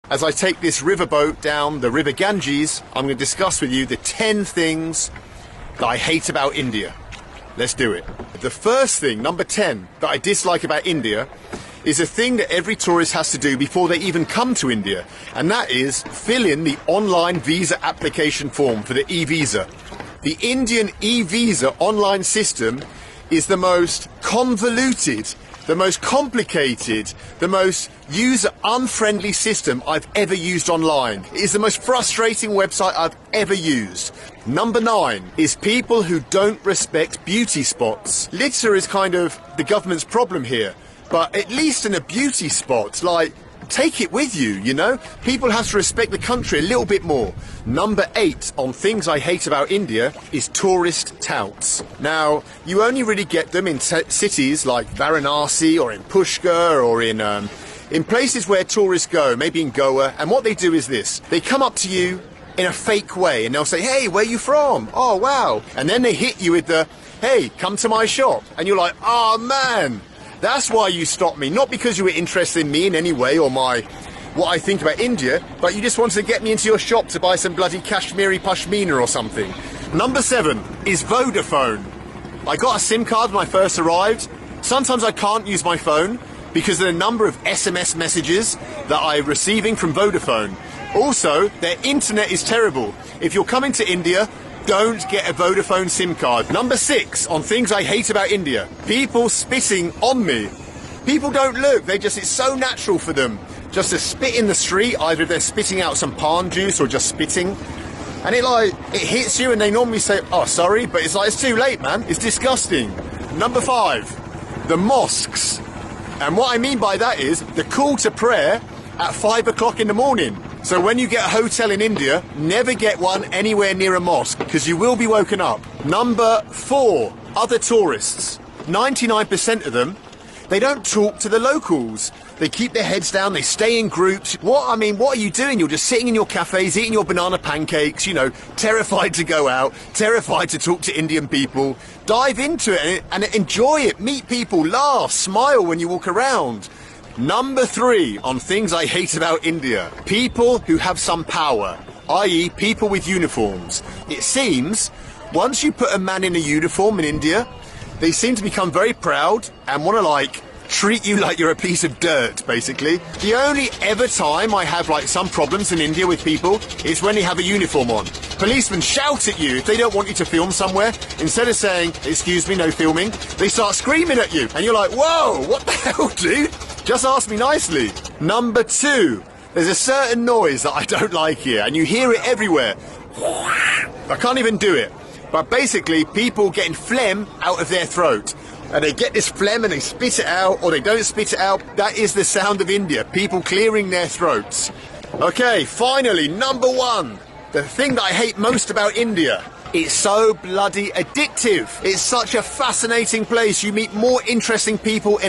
As I take this riverboat down the River Ganges, I'm going to discuss with you the 10 things that I hate about India. Let's do it. The first thing, number 10, that I dislike about India is a thing that every tourist has to do before they even come to India, and that is fill in the online visa application form for the e-visa. The Indian e-visa online system is the most convoluted, the most complicated, the most user-unfriendly system I've ever used online. It is the most frustrating website I've ever used. Number 9 is people who don't respect beauty spots. Litter is kind of the government's problem here, but at least in a beauty spot, like, take it with you, you know? People have to respect the country a little bit more. Number 8 on things I hate about India is tourist touts. Now, you only really get them in cities like Varanasi or in Pushkar or in places where tourists go, maybe in Goa, and what they do is this. They come up to you in a fake way and they'll say, "Hey, where are you from? Oh, wow." And then they hit you with the, "Hey, come to my shop." And you're like, "Oh, man. That's why you stopped me, not because you were interested in me in any way or what I think about India, but you just wanted to get me into your shop to buy some bloody Kashmiri pashmina or something." Number 7 is Vodafone. I got a SIM card when I first arrived. Sometimes I can't use my phone because of the number of SMS messages that I'm receiving from Vodafone. Also, their internet is terrible. If you're coming to India, don't get a Vodafone SIM card. Number 6 on things I hate about India. People spitting on me. People don't look. It's so natural for them just to spit in the street, either if they're spitting out some palm juice or just spitting. And it hits you and they normally say, "Oh, sorry," but it's too late, man. It's disgusting. Number 5, the mosques. And what I mean by that is the call to prayer at 5 o'clock in the morning. So when you get a hotel in India, never get one anywhere near a mosque, because you will be woken up. Number 4, other tourists. 99% of them, they don't talk to the locals. They keep their heads down, they stay in groups. What are you doing? You're just sitting in your cafes, eating your banana pancakes, terrified to go out, terrified to talk to Indian people. Dive into it and enjoy it. Meet people, laugh, smile when you walk around. Number 3 on things I hate about India. People who have some power, i.e. people with uniforms. It seems, once you put a man in a uniform in India, they seem to become very proud and want to treat you like you're a piece of dirt, basically. The only ever time I have some problems in India with people is when they have a uniform on. Policemen shout at you if they don't want you to film somewhere. Instead of saying, "Excuse me, no filming," they start screaming at you. And you're like, "Whoa, what the hell, dude? Just ask me nicely." Number 2, there's a certain noise that I don't like here, and you hear it everywhere. I can't even do it. But basically, people getting phlegm out of their throat. And they get this phlegm and they spit it out, or they don't spit it out. That is the sound of India, people clearing their throats. Okay, finally, number 1, the thing that I hate most about India. It's so bloody addictive. It's such a fascinating place. You meet more interesting people in